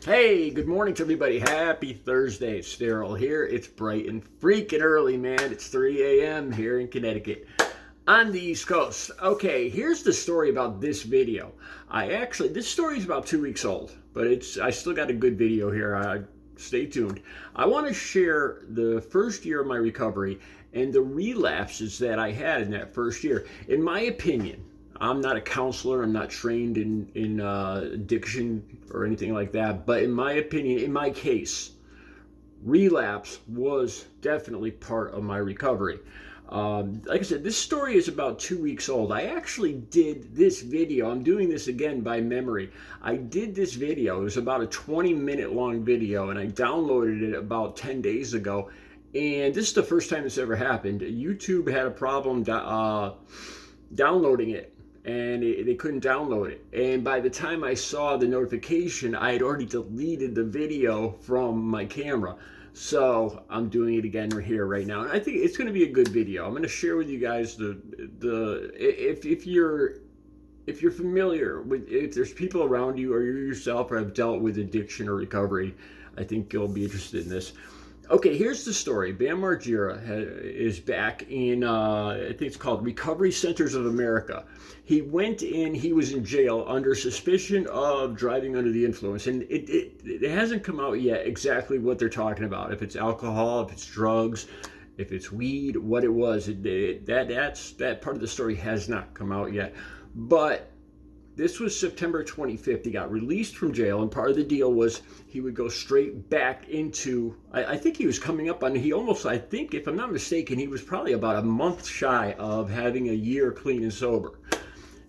Hey, good morning to everybody. Happy Thursday. It's Daryl here. It's bright and freaking early, man. It's 3 a.m. here in Connecticut on the East Coast. Okay, here's the story about this video. This story is about 2 weeks old, but I still got a good video here. Stay tuned. I want to share the first year of my recovery and the relapses that I had in that first year. In my opinion, I'm not a counselor. I'm not trained in addiction or anything like that. But in my opinion, in my case, relapse was definitely part of my recovery. Like I said, this story is about 2 weeks old. I actually did this video. I'm doing this again by memory. I did this video. It was about a 20-minute long video, and I downloaded it about 10 days ago. And this is the first time this ever happened. YouTube had a problem downloading it, and they couldn't download it. And by the time I saw the notification, I had already deleted the video from my camera. So I'm doing it again here right now, and I think it's going to be a good video. I'm going to share with you guys if you're familiar with, if there's people around you or you yourself have dealt with addiction or recovery, I think you'll be interested in this. Okay, here's the story. Bam Margera is back in, I think it's called Recovery Centers of America. He went in, he was in jail under suspicion of driving under the influence. And it hasn't come out yet exactly what they're talking about. If it's alcohol, if it's drugs, if it's weed, what it was. That part of the story has not come out yet. But this was September 25th. He got released from jail, and part of the deal was he would go straight back into, I think he was coming up on, I think, if I'm not mistaken, he was probably about a month shy of having a year clean and sober.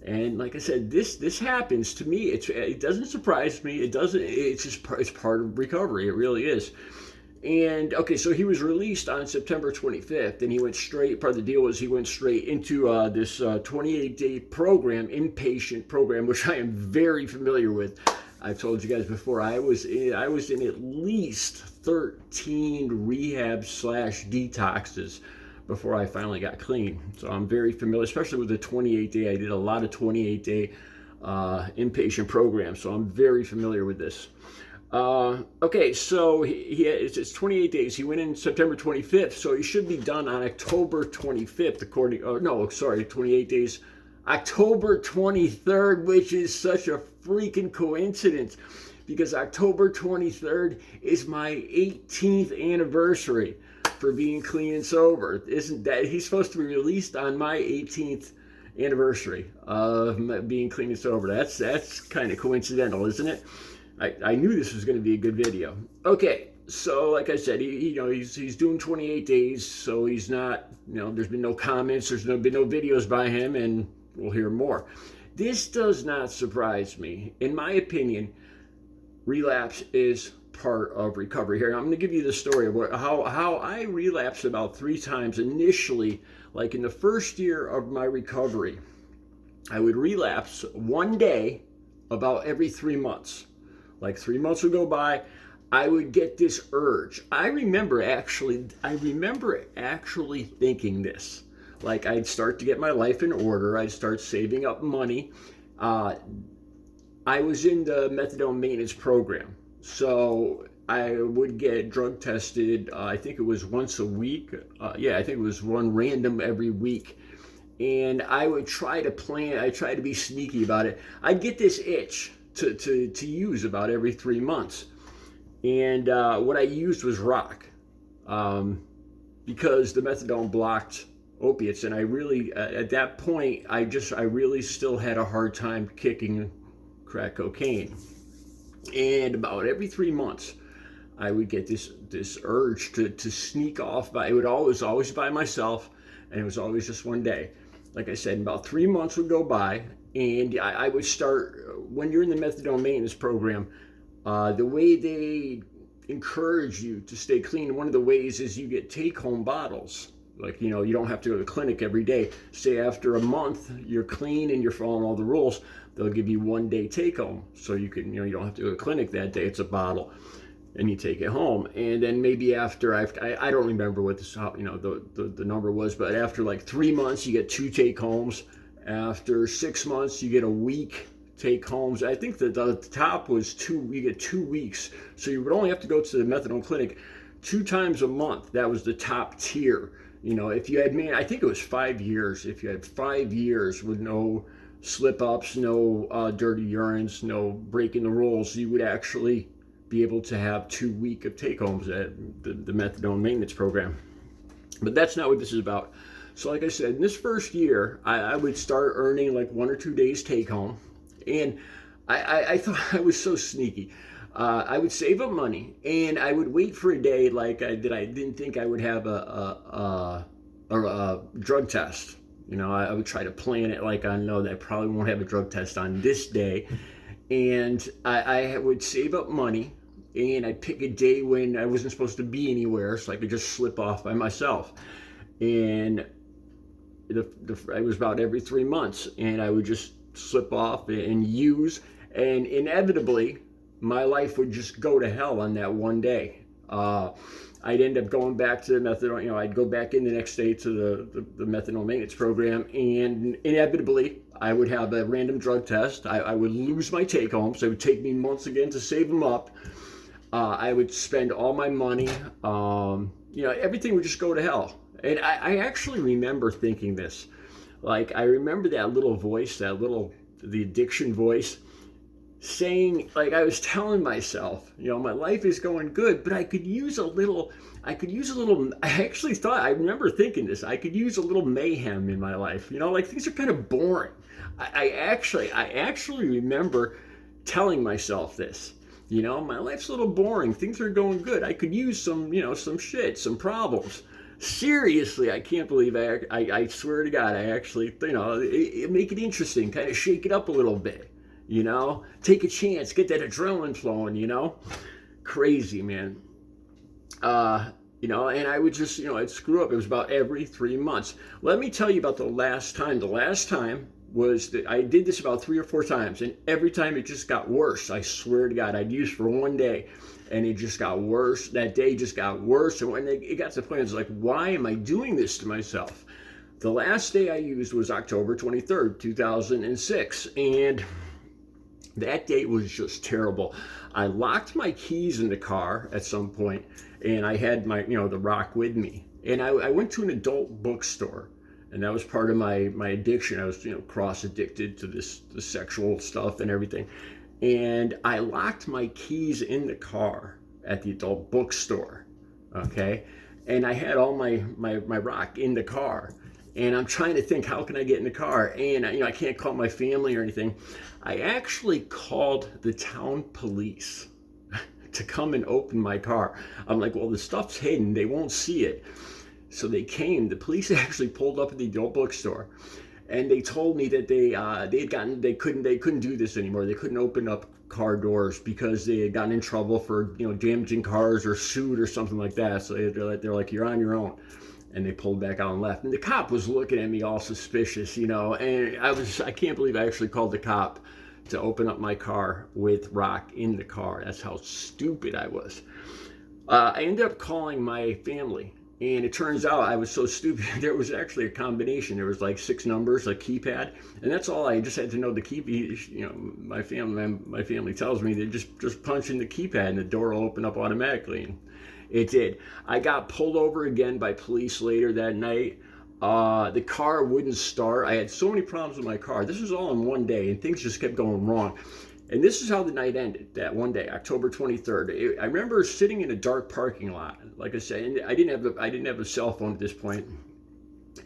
And like I said, this happens to me. It doesn't surprise me. It's part of recovery. It really is. And okay, so he was released on September 25th, and he went straight, part of the deal was he went straight into this 28-day program, inpatient program, which I am very familiar with. I've told you guys before, I was in at least 13 rehab/detoxes before I finally got clean. So I'm very familiar, especially with the 28-day. I did a lot of 28-day inpatient programs, so I'm very familiar with this. Okay, so it's 28 days. He went in September 25th, so he should be done on October 25th, 28 days, October 23rd, which is such a freaking coincidence, because October 23rd is my 18th anniversary for being clean and sober. Isn't that, he's supposed to be released on my 18th anniversary of being clean and sober. That's kind of coincidental, isn't it? I knew this was going to be a good video. Okay, so like I said, he's doing 28 days, so he's not, there's been no comments, there's been no videos by him, and we'll hear more. This does not surprise me. In my opinion, relapse is part of recovery here. I'm going to give you the story of how I relapsed about 3 times initially. Like in the first year of my recovery, I would relapse one day about every 3 months. Like 3 months would go by, I would get this urge. I remember actually thinking this. Like I'd start to get my life in order. I'd start saving up money. I was in the methadone maintenance program. So I would get drug tested, I think it was once a week. I think it was one random every week. And I would try to be sneaky about it. I'd get this itch to use about every 3 months. And what I used was rock, because the methadone blocked opiates, and I really, at that point, I really still had a hard time kicking crack cocaine. And about every 3 months, I would get this urge to sneak off. It would always by myself, and it was always just one day. Like I said, about 3 months would go by, and I would start, when you're in the methadone maintenance program, the way they encourage you to stay clean, one of the ways is you get take-home bottles. Like, you don't have to go to the clinic every day. Say after a month, you're clean and you're following all the rules, they'll give you 1 day take-home. So you can, you don't have to go to the clinic that day. It's a bottle, and you take it home. And then maybe after, I don't remember what the number was, but after like 3 months, you get 2 take-homes. After 6 months, you get a week take homes. I think that the top was you get 2 weeks. So you would only have to go to the methadone clinic 2 times a month. That was the top tier. You know, if you had, I think it was 5 years. If you had 5 years with no slip ups, no dirty urines, no breaking the rules, you would actually be able to have 2 weeks of take homes at the methadone maintenance program. But that's not what this is about. So like I said, in this first year, I would start earning like 1 or 2 days take home. And I thought I was so sneaky. I would save up money, and I would wait for a day like I didn't think I would have a drug test. You know, I would try to plan it like I know that I probably won't have a drug test on this day. And I would save up money, and I'd pick a day when I wasn't supposed to be anywhere, so I could just slip off by myself. And it was about every 3 months, and I would just slip off and use, and inevitably my life would just go to hell on that one day. I'd end up going back to the methadone, you know, I'd go back in the next day to the methadone maintenance program, and inevitably I would have a random drug test. I would lose my take home, so it would take me months again to save them up. I would spend all my money, you know, everything would just go to hell. And I actually remember thinking this. Like, I remember that little voice, the addiction voice, saying, like, I was telling myself, you know, my life is going good, but I could use a little, I actually thought, I remember thinking this, I could use a little mayhem in my life. You know, like, things are kind of boring. I actually remember telling myself this. You know, my life's a little boring. Things are going good. I could use some, you know, some problems. Seriously, I can't believe I swear to God, I actually, you know, make it interesting, kind of shake it up a little bit, you know, take a chance, get that adrenaline flowing, you know, crazy, man. You know, and I would just, you know, I'd screw up. It was about every 3 months. Let me tell you about the last time. The last time was that I did this about 3 or 4 times, and every time it just got worse. I swear to God, I'd use for one day, and it just got worse. That day just got worse, and when it got to the point, I was like, why am I doing this to myself? The last day I used was October 23rd, 2006, and that date was just terrible. I locked my keys in the car at some point, and I had my, you know, the rock with me, and I went to an adult bookstore. And that was part of my addiction. I was, you know, cross addicted to the sexual stuff and everything. And I locked my keys in the car at the adult bookstore. Okay. And I had all my rock in the car. And I'm trying to think, how can I get in the car? And, you know, I can't call my family or anything. I actually called the town police to come and open my car. I'm like, well, the stuff's hidden. They won't see it. So they came. The police actually pulled up at the adult bookstore, and they told me that they couldn't do this anymore. They couldn't open up car doors because they had gotten in trouble for, you know, damaging cars or sued or something like that. So they're like, you're on your own, and they pulled back out and left. And the cop was looking at me all suspicious, you know. And I can't believe I actually called the cop to open up my car with rock in the car. That's how stupid I was. I ended up calling my family. And it turns out I was so stupid. There was actually a combination. There was like 6 numbers, a keypad, and that's all. I just had to know the key. You know, my family tells me they just punch in the keypad and the door will open up automatically, and it did. I got pulled over again by police later that night. The car wouldn't start. I had so many problems with my car. This was all in one day, and things just kept going wrong. And this is how the night ended, that one day, October 23rd. I remember sitting in a dark parking lot, like I said, and I didn't have a cell phone at this point.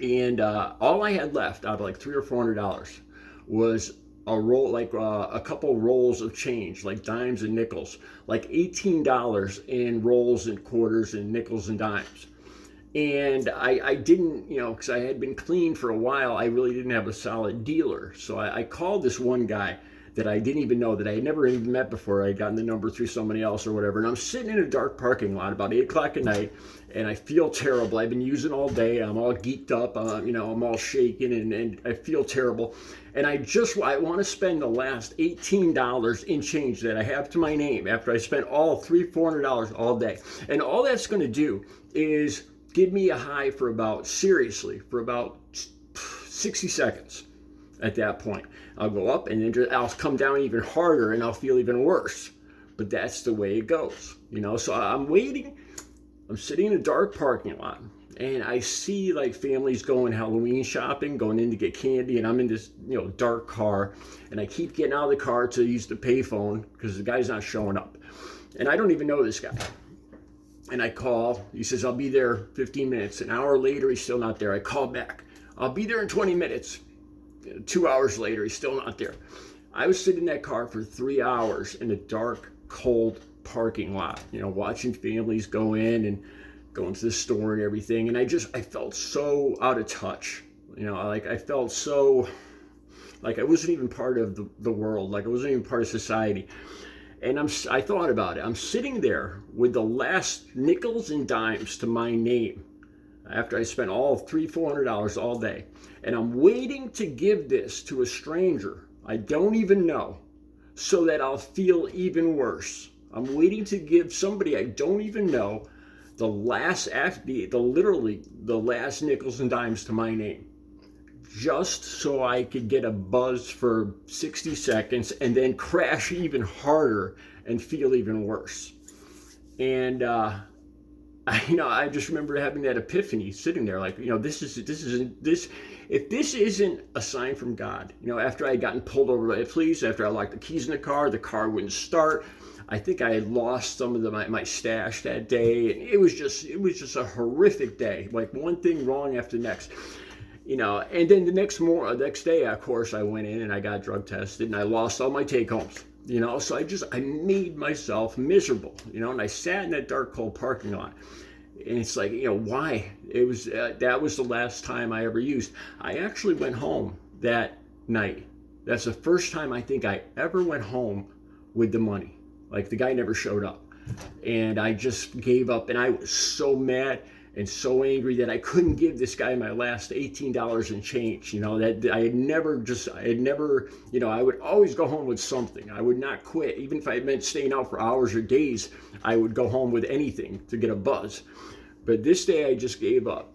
And all I had left out of like $300 or $400 was a couple rolls of change, like dimes and nickels, like $18 in rolls and quarters and nickels and dimes. And I didn't, you know, because I had been clean for a while, I really didn't have a solid dealer. So I called this one guy that I didn't even know, that I had never even met before. I had gotten the number through somebody else or whatever. And I'm sitting in a dark parking lot about 8 o'clock at night, and I feel terrible. I've been using all day. I'm all geeked up. You know, I'm all shaking, and I feel terrible. And I want to spend the last $18 in change that I have to my name after I spent all $300-$400 all day. And all that's going to do is give me a high for about 60 seconds. at that point. I'll go up and then I'll come down even harder and I'll feel even worse. But that's the way it goes, you know. So I'm waiting. I'm sitting in a dark parking lot and I see like families going Halloween shopping, going in to get candy, and I'm in this, you know, dark car, and I keep getting out of the car to use the payphone because the guy's not showing up. And I don't even know this guy. And I call. He says, I'll be there 15 minutes. An hour later, he's still not there. I call back. I'll be there in 20 minutes. 2 hours later, he's still not there. I was sitting in that car for 3 hours in a dark, cold parking lot, you know, watching families go in and go into the store and everything. And I felt so out of touch. You know, like I felt so like I wasn't even part of the world. Like I wasn't even part of society. And I thought about it. I'm sitting there with the last nickels and dimes to my name after I spent all $300-400 all day. And I'm waiting to give this to a stranger I don't even know so that I'll feel even worse. I'm waiting to give somebody I don't even know the last literally the last nickels and dimes to my name, just so I could get a buzz for 60 seconds and then crash even harder and feel even worse. And I just remember having that epiphany, sitting there like, you know, if this isn't a sign from God, you know, after I had gotten pulled over by the police, after I locked the keys in the car wouldn't start. I think I had lost some of my stash that day, and it was just a horrific day, like one thing wrong after the next. You know, and then the next day, of course, I went in and I got drug tested and I lost all my take homes, you know, so I made myself miserable, you know, and I sat in that dark, cold parking lot. And it's like, you know, why? It was, that was the last time I ever used. I actually went home that night. That's the first time I think I ever went home with the money. Like the guy never showed up. And I just gave up, and I was so mad and so angry that I couldn't give this guy my last $18 and change. You know, that I had never, you know, I would always go home with something. I would not quit. Even if I meant staying out for hours or days, I would go home with anything to get a buzz. But this day I just gave up.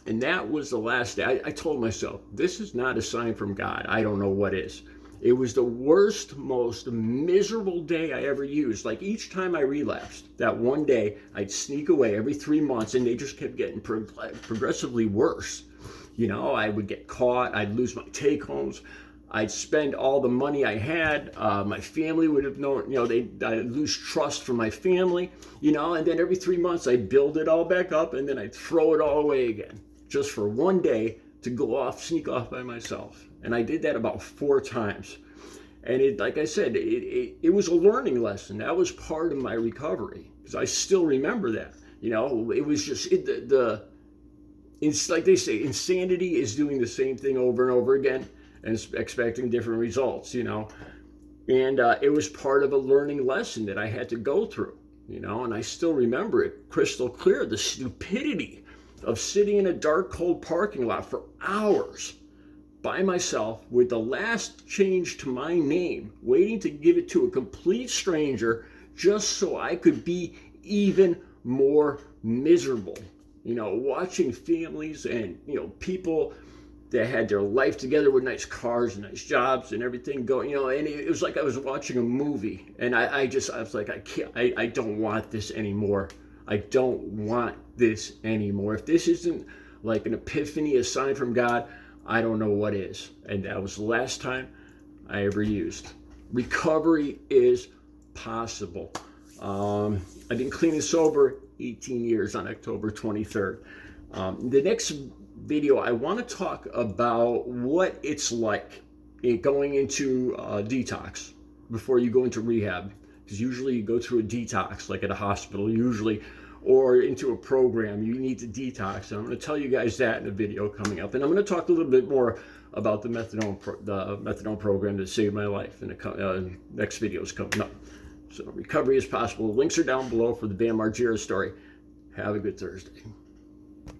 And that was the last day. I told myself, this is not a sign from God. I don't know what is. It was the worst, most miserable day I ever used. Like each time I relapsed, that one day, I'd sneak away every 3 months, and they just kept getting progressively worse. You know, I would get caught. I'd lose my take-homes. I'd spend all the money I had. My family would have known, you know, I'd lose trust from my family, you know, and then every 3 months I'd build it all back up, and then I'd throw it all away again, just for one day to go off, sneak off by myself. And I did that about 4 times. And it, like I said, it was a learning lesson. That was part of my recovery, because I still remember that. You know, it was just, it's like they say, insanity is doing the same thing over and over again and expecting different results, you know. And it was part of a learning lesson that I had to go through, you know, and I still remember it crystal clear, the stupidity of sitting in a dark, cold parking lot for hours by myself with the last change to my name, waiting to give it to a complete stranger just so I could be even more miserable. You know, watching families and, you know, people that had their life together with nice cars and nice jobs and everything going, you know, and it was like I was watching a movie, and I was like, I don't want this anymore. I don't want this anymore. If this isn't like an epiphany, a sign from God, I don't know what is. And that was the last time I ever used. Recovery is possible. I've been clean and sober 18 years on October 23rd. The next video, I want to talk about what it's like going into detox before you go into rehab. Because usually you go through a detox, like at a hospital, usually, or into a program, you need to detox. And I'm going to tell you guys that in a video coming up. And I'm going to talk a little bit more about the methadone program that saved my life in the next videos coming up. So recovery is possible. The links are down below for the band MARGERA story. Have a good Thursday.